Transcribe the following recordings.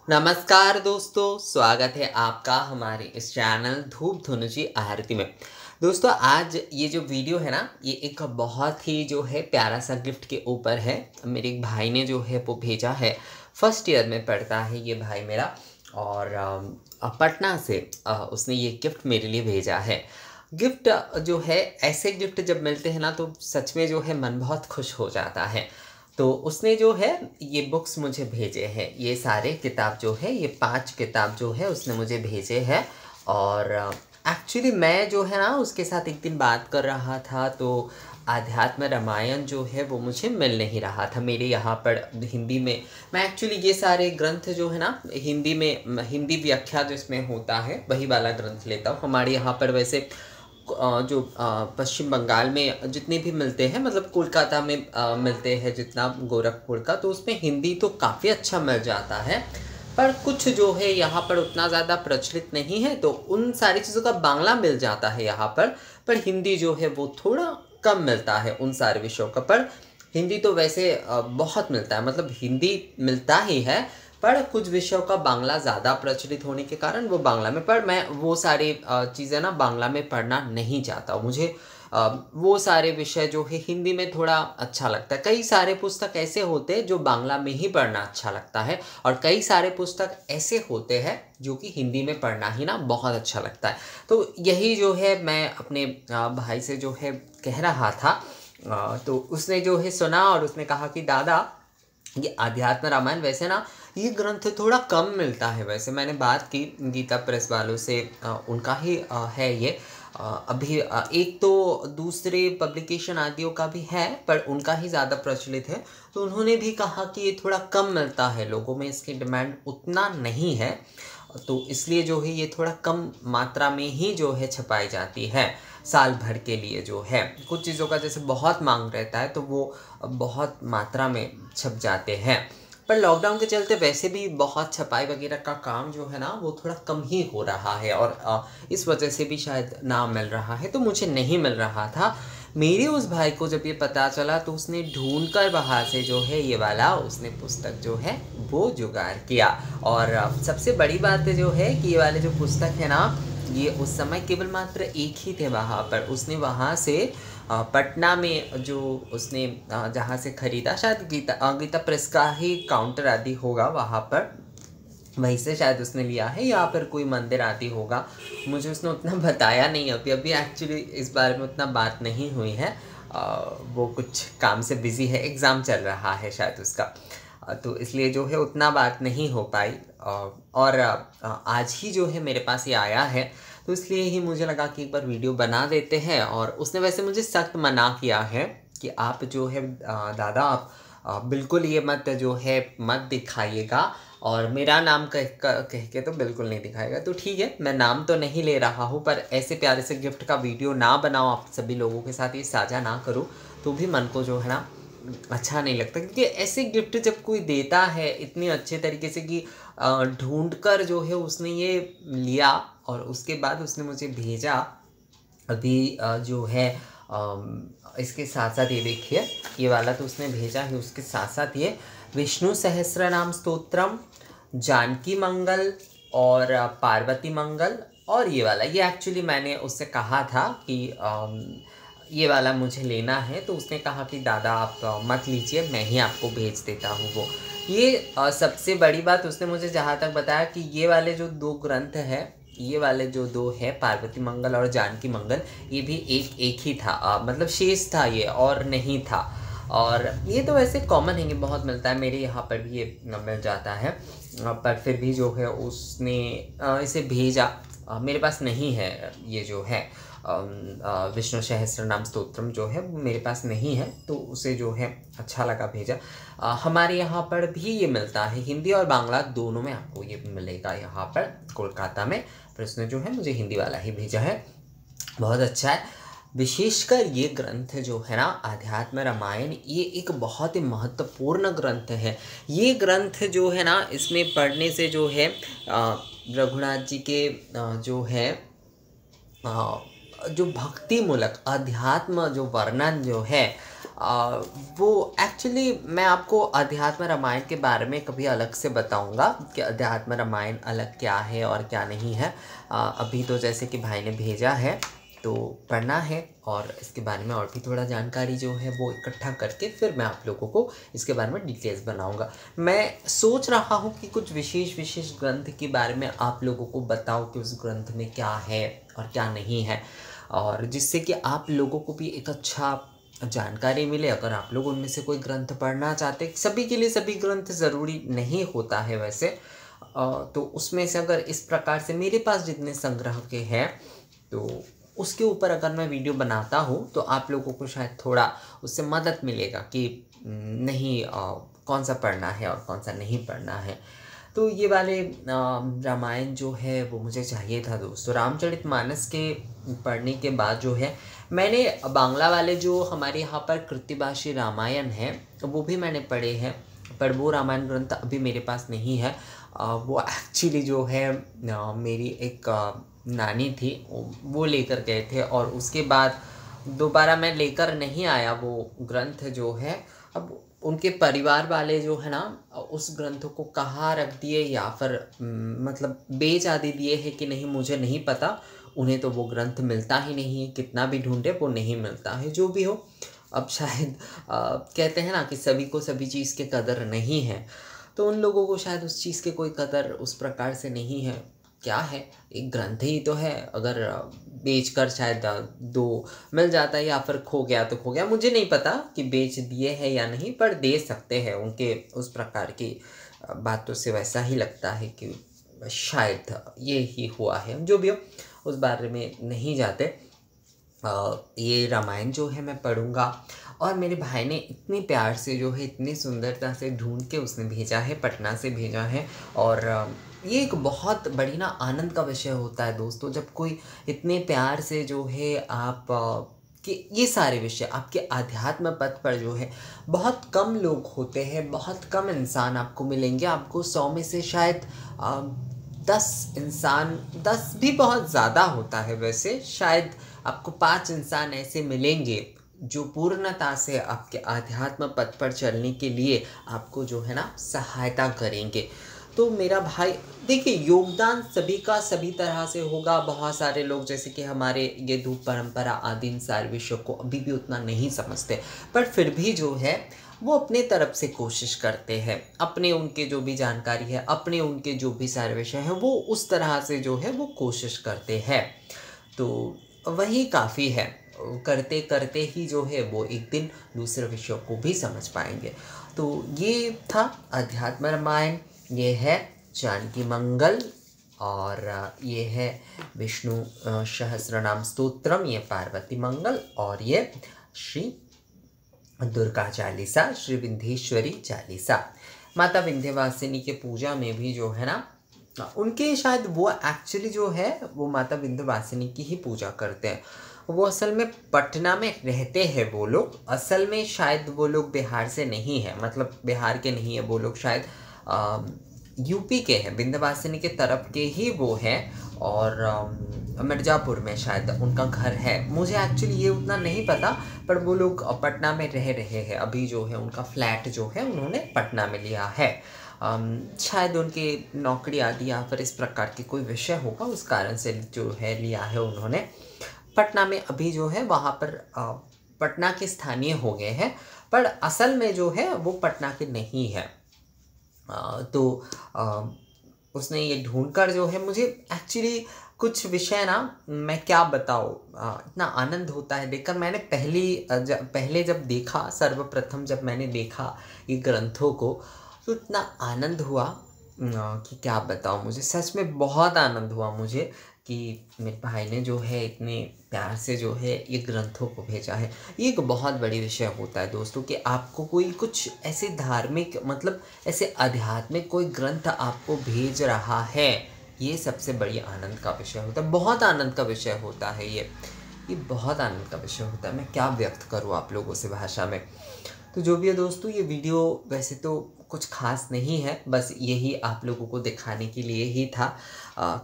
नमस्कार दोस्तों, स्वागत है आपका हमारे इस चैनल धूप धुनुची आरती में। दोस्तों, आज ये जो वीडियो है ना, ये एक बहुत ही जो है प्यारा सा गिफ्ट के ऊपर है। मेरे एक भाई ने जो है वो भेजा है। फर्स्ट ईयर में पढ़ता है ये भाई मेरा, और पटना से उसने ये गिफ्ट मेरे लिए भेजा है। गिफ्ट जो है, ऐसे गिफ्ट जब मिलते हैं ना तो सच में जो है मन बहुत खुश हो जाता है। तो उसने जो है ये बुक्स मुझे भेजे हैं। ये सारे किताब जो है, ये 5 किताब जो है उसने मुझे भेजे हैं। और एक्चुअली मैं जो है ना उसके साथ एक दिन बात कर रहा था, तो आध्यात्म रामायण जो है वो मुझे मिल नहीं रहा था मेरे यहाँ पर हिंदी में। मैं एक्चुअली ये सारे ग्रंथ जो है ना हिंदी में, हिंदी व्याख्या जिसमें होता है वही वाला ग्रंथ लेता हूँ। हमारे यहाँ पर वैसे जो पश्चिम बंगाल में जितने भी मिलते हैं, मतलब कोलकाता में मिलते हैं जितना, गोरखपुर का, तो उसमें हिंदी तो काफ़ी अच्छा मिल जाता है। पर कुछ जो है यहाँ पर उतना ज़्यादा प्रचलित नहीं है, तो उन सारी चीज़ों का बांग्ला मिल जाता है यहाँ पर हिंदी जो है वो थोड़ा कम मिलता है उन सारे विषयों का। पर हिंदी तो वैसे बहुत मिलता है, मतलब हिंदी मिलता ही है, पर कुछ विषयों का बांग्ला ज़्यादा प्रचलित होने के कारण वो बांग्ला में। पर मैं वो सारी चीज़ें ना बांग्ला में पढ़ना नहीं चाहता। मुझे वो सारे विषय जो है हिंदी में थोड़ा अच्छा लगता है। कई सारे पुस्तक ऐसे होते हैं जो बांग्ला में ही पढ़ना अच्छा लगता है, और कई सारे पुस्तक ऐसे होते हैं जो कि हिंदी में पढ़ना ही ना बहुत अच्छा लगता है। तो यही जो है मैं अपने भाई से जो है कह रहा था। तो उसने जो है सुना और उसने कहा कि दादा, ये आध्यात्म रामायण वैसे ना ये ग्रंथ थोड़ा कम मिलता है। वैसे मैंने बात की गीता प्रेस वालों से, उनका ही है ये। अभी एक तो दूसरे पब्लिकेशन आदियों का भी है, पर उनका ही ज़्यादा प्रचलित है। तो उन्होंने भी कहा कि ये थोड़ा कम मिलता है, लोगों में इसकी डिमांड उतना नहीं है, तो इसलिए जो है ये थोड़ा कम मात्रा में ही जो है छपाई जाती है साल भर के लिए जो है। कुछ चीज़ों का जैसे बहुत मांग रहता है तो वो बहुत मात्रा में छप जाते हैं। पर लॉकडाउन के चलते वैसे भी बहुत छपाई वगैरह का काम जो है ना वो थोड़ा कम ही हो रहा है, और इस वजह से भी शायद ना मिल रहा है, तो मुझे नहीं मिल रहा था। मेरे उस भाई को जब ये पता चला तो उसने ढूंढ कर बाहर से जो है ये वाला उसने पुस्तक जो है वो जुगाड़ किया। और सबसे बड़ी बात जो है कि ये वाले जो पुस्तक है ना, ये उस समय केवल मात्र एक ही थे वहाँ पर। उसने वहाँ से पटना में जो उसने जहाँ से ख़रीदा, शायद गीता प्रेस का ही काउंटर आदि होगा वहाँ पर, वहीं से शायद उसने लिया है, या फिर कोई मंदिर आदि होगा। मुझे उसने उतना बताया नहीं। अभी एक्चुअली इस बारे में उतना बात नहीं हुई है। वो कुछ काम से बिज़ी है, एग्ज़ाम चल रहा है शायद उसका, तो इसलिए जो है उतना बात नहीं हो पाई। और आज ही जो है मेरे पास ये आया है, तो इसलिए ही मुझे लगा कि एक बार वीडियो बना देते हैं। और उसने वैसे मुझे सख्त मना किया है कि आप जो है दादा, आप बिल्कुल ये मत जो है मत दिखाइएगा, और मेरा नाम कह के तो बिल्कुल नहीं दिखाएगा। तो ठीक है, मैं नाम तो नहीं ले रहा हूँ, पर ऐसे प्यारे से गिफ्ट का वीडियो ना बनाओ, आप सभी लोगों के साथ ये साझा ना करूँ, तो भी मन को जो है ना अच्छा नहीं लगता। क्योंकि ऐसे गिफ्ट जब कोई देता है इतनी अच्छे तरीके से कि ढूंढ कर जो है उसने ये लिया, और उसके बाद उसने मुझे भेजा। अभी जो है इसके साथ साथ ये देखिए, ये वाला तो उसने भेजा है, उसके साथ साथ ये विष्णु सहस्रनाम स्तोत्रम, जानकी मंगल और पार्वती मंगल। और ये वाला, ये एक्चुअली मैंने उससे कहा था कि ये वाला मुझे लेना है, तो उसने कहा कि दादा आप मत लीजिए, मैं ही आपको भेज देता हूँ वो। ये सबसे बड़ी बात उसने मुझे जहाँ तक बताया कि ये वाले जो 2 ग्रंथ है, ये वाले जो 2 है, पार्वती मंगल और जानकी मंगल, ये भी एक ही था, मतलब शेष था ये, और नहीं था। और ये तो वैसे कॉमन है, ये बहुत मिलता है, मेरे यहाँ पर भी ये मिल जाता है। पर फिर भी जो है उसने इसे भेजा। मेरे पास नहीं है ये जो है विष्णु सहस्त्रनाम स्तोत्रम जो है वो मेरे पास नहीं है, तो उसे जो है अच्छा लगा भेजा। हमारे यहाँ पर भी ये मिलता है, हिंदी और बांग्ला दोनों में आपको ये मिलेगा यहाँ पर कोलकाता में। पर उसने जो है मुझे हिंदी वाला ही भेजा है, बहुत अच्छा है। विशेषकर ये ग्रंथ जो है ना आध्यात्म रामायण, ये एक बहुत ही महत्वपूर्ण ग्रंथ है। ये ग्रंथ जो है ना, इसमें पढ़ने से जो है रघुनाथ जी के जो है जो भक्ति मूलक अध्यात्म जो वर्णन जो है वो एक्चुअली मैं आपको अध्यात्म रामायण के बारे में कभी अलग से बताऊंगा कि अध्यात्म रामायण अलग क्या है और क्या नहीं है। अभी तो जैसे कि भाई ने भेजा है तो पढ़ना है, और इसके बारे में और भी थोड़ा जानकारी जो है वो इकट्ठा करके फिर मैं आप लोगों को इसके बारे में डिटेल्स बनाऊंगा। मैं सोच रहा हूँ कि कुछ विशेष ग्रंथ के बारे में आप लोगों को बताऊँ कि उस ग्रंथ में क्या है और क्या नहीं है, और जिससे कि आप लोगों को भी एक अच्छा जानकारी मिले। अगर आप लोग उनमें से कोई ग्रंथ पढ़ना चाहते, सभी के लिए सभी ग्रंथ ज़रूरी नहीं होता है वैसे, तो उसमें से अगर इस प्रकार से मेरे पास जितने संग्रह के हैं तो उसके ऊपर अगर मैं वीडियो बनाता हूँ तो आप लोगों को शायद थोड़ा उससे मदद मिलेगा कि नहीं कौन सा पढ़ना है और कौन सा नहीं पढ़ना है। तो ये वाले रामायण जो है वो मुझे चाहिए था दोस्तों। रामचरितमानस के पढ़ने के बाद जो है मैंने बांग्ला वाले जो हमारे यहाँ पर कृतिभाषी रामायण है वो भी मैंने पढ़े हैं, पर वो रामायण ग्रंथ अभी मेरे पास नहीं है। वो एक्चुअली जो है मेरी एक नानी थी, वो लेकर गए थे, और उसके बाद दोबारा मैं लेकर नहीं आया वो ग्रंथ जो है। अब उनके परिवार वाले जो है ना उस ग्रंथ को कहाँ रख दिए या फिर मतलब बेच आदि दिए है कि नहीं मुझे नहीं पता। उन्हें तो वो ग्रंथ मिलता ही नहीं है, कितना भी ढूंढे वो नहीं मिलता है। जो भी हो, अब शायद कहते हैं ना कि सभी को सभी चीज़ के कदर नहीं है, तो उन लोगों को शायद उस चीज़ के कोई कदर उस प्रकार से नहीं है। क्या है, एक ग्रंथ ही तो है, अगर बेचकर शायद दो मिल जाता है या फिर खो गया तो खो गया। मुझे नहीं पता कि बेच दिए हैं या नहीं, पर दे सकते हैं। उनके उस प्रकार की बातों से वैसा ही लगता है कि शायद ये ही हुआ है। जो भी हो, उस बारे में नहीं जाते। ये रामायण जो है मैं पढ़ूंगा, और मेरे भाई ने इतनी प्यार से जो है इतनी सुंदरता से ढूंढ के उसने भेजा है, पटना से भेजा है। और ये एक बहुत बड़ी ना आनंद का विषय होता है दोस्तों, जब कोई इतने प्यार से जो है आप कि ये सारे विषय आपके आध्यात्म पथ पर जो है बहुत कम लोग होते हैं, बहुत कम इंसान आपको मिलेंगे। आपको 100 में से शायद 10 इंसान, 10 भी बहुत ज़्यादा होता है वैसे, शायद आपको 5 इंसान ऐसे मिलेंगे जो पूर्णता से आपके आध्यात्म पथ पर चलने के लिए आपको जो है ना सहायता करेंगे। तो मेरा भाई देखिए, योगदान सभी का सभी तरह से होगा। बहुत सारे लोग जैसे कि हमारे ये धूप परंपरा आदि इन सारे विषयों को अभी भी उतना नहीं समझते, पर फिर भी जो है वो अपने तरफ से कोशिश करते हैं। अपने उनके जो भी जानकारी है, अपने उनके जो भी सारे विषय हैं, वो उस तरह से जो है वो कोशिश करते हैं। तो वही काफ़ी है, करते करते ही जो है वो एक दिन दूसरे विषयों को भी समझ पाएंगे। तो ये था अध्यात्म रामायण, ये है जानकी मंगल, और ये है विष्णु सहस्रनाम स्तोत्रम, ये पार्वती मंगल, और ये श्री दुर्गा चालीसा, श्री विंध्येश्वरी चालीसा। माता विंध्यवासिनी के पूजा में भी जो है ना उनके शायद वो एक्चुअली जो है वो माता विंध्यवासिनी की ही पूजा करते हैं। वो असल में पटना में रहते हैं वो लोग, असल में शायद वो लोग बिहार से नहीं है, मतलब बिहार के नहीं है वो लोग, शायद यूपी के हैं, विंध्यवासिनी के तरफ के ही वो हैं, और मिर्ज़ापुर में शायद उनका घर है। मुझे एक्चुअली ये उतना नहीं पता, पर वो लोग पटना में रह रहे हैं अभी। जो है उनका फ्लैट जो है उन्होंने पटना में लिया है। शायद उनके नौकरी आदि या फिर इस प्रकार के कोई विषय होगा, उस कारण से जो है लिया है उन्होंने। पटना में अभी जो है वहाँ पर पटना के स्थानीय हो गए हैं, पर असल में जो है वो पटना के नहीं है। तो उसने ये ढूंढकर जो है, मुझे एक्चुअली कुछ विषय ना मैं क्या बताऊँ, इतना आनंद होता है देखकर। मैंने पहले जब देखा, सर्वप्रथम जब मैंने देखा ये ग्रंथों को, तो इतना आनंद हुआ कि क्या बताऊँ। मुझे सच में बहुत आनंद हुआ मुझे कि मेरे भाई ने जो है इतने प्यार से जो है ये ग्रंथों को भेजा है। ये एक बहुत बड़ी विषय होता है दोस्तों कि आपको कोई कुछ ऐसे धार्मिक, मतलब ऐसे आध्यात्मिक कोई ग्रंथ आपको भेज रहा है, ये सबसे बड़ी आनंद का विषय होता है। बहुत आनंद का विषय होता है ये बहुत आनंद का विषय होता है। मैं क्या व्यक्त करूँ आप लोगों से भाषा में। तो जो भी है दोस्तों, ये वीडियो वैसे तो कुछ ख़ास नहीं है, बस यही आप लोगों को दिखाने के लिए ही था।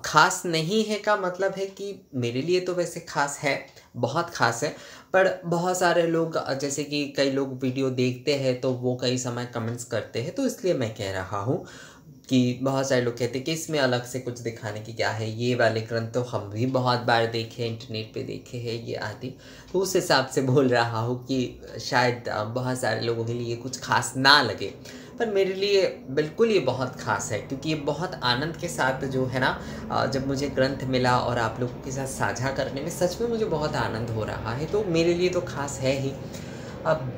ख़ास नहीं है का मतलब है कि मेरे लिए तो वैसे ख़ास है, बहुत ख़ास है, पर बहुत सारे लोग जैसे कि कई लोग वीडियो देखते हैं तो वो कई समय कमेंट्स करते हैं, तो इसलिए मैं कह रहा हूँ कि बहुत सारे लोग कहते हैं कि इसमें अलग से कुछ दिखाने की क्या है, ये वाले ग्रंथ तो हम भी बहुत बार देखे, इंटरनेट पे देखे हैं ये आदि। तो उस हिसाब से बोल रहा हूँ कि शायद बहुत सारे लोगों के लिए कुछ खास ना लगे, पर मेरे लिए बिल्कुल ये बहुत ख़ास है, क्योंकि ये बहुत आनंद के साथ जो है ना जब मुझे ग्रंथ मिला और आप लोगों के साथ साझा करने में सच में मुझे बहुत आनंद हो रहा है, तो मेरे लिए तो ख़ास है ही। अब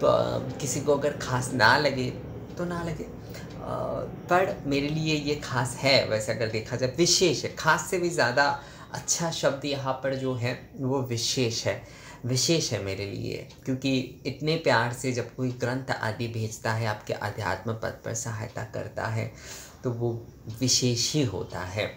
किसी को अगर ख़ास ना लगे तो ना लगे, पर मेरे लिए ये ख़ास है। वैसे अगर देखा जाए विशेष है, ख़ास से भी ज़्यादा अच्छा शब्द यहाँ पर जो है वो विशेष है। विशेष है मेरे लिए, क्योंकि इतने प्यार से जब कोई ग्रंथ आदि भेजता है, आपके अध्यात्म पथ पर सहायता करता है, तो वो विशेष ही होता है।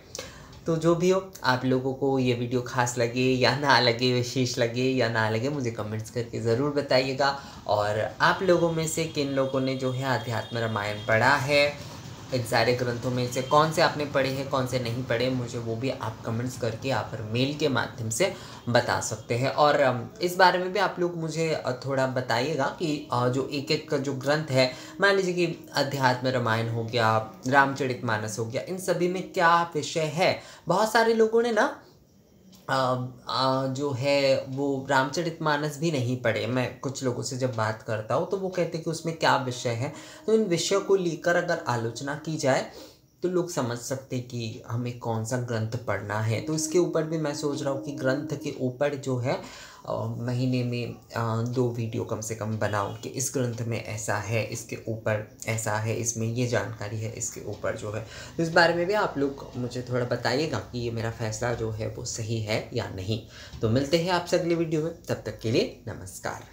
तो जो भी हो, आप लोगों को ये वीडियो ख़ास लगे या ना लगे, विशेष लगे या ना लगे, मुझे कमेंट्स करके ज़रूर बताइएगा। और आप लोगों में से किन लोगों ने जो है अध्यात्म रामायण पढ़ा है, इन सारे ग्रंथों में से कौन से आपने पढ़े हैं, कौन से नहीं पढ़े, मुझे वो भी आप कमेंट्स करके आप मेल के माध्यम से बता सकते हैं। और इस बारे में भी आप लोग मुझे थोड़ा बताइएगा कि जो एक-एक जो ग्रंथ है, मान लीजिए कि अध्यात्म रामायण हो गया, रामचरितमानस हो गया, इन सभी में क्या विषय है? बहुत सारे लोगों ने ना जो है वो रामचरितमानस भी नहीं पढ़े। मैं कुछ लोगों से जब बात करता हूँ तो वो कहते हैं कि उसमें क्या विषय है। तो इन विषयों को लेकर अगर आलोचना की जाए तो लोग समझ सकते कि हमें कौन सा ग्रंथ पढ़ना है। तो इसके ऊपर भी मैं सोच रहा हूँ कि ग्रंथ के ऊपर जो है महीने में 2 वीडियो कम से कम बनाऊँ कि इस ग्रंथ में ऐसा है, इसके ऊपर ऐसा है, इसमें ये जानकारी है, इसके ऊपर जो है। तो इस बारे में भी आप लोग मुझे थोड़ा बताइएगा कि ये मेरा फ़ैसला जो है वो सही है या नहीं। तो मिलते हैं आपसे अगली वीडियो में, तब तक के लिए नमस्कार।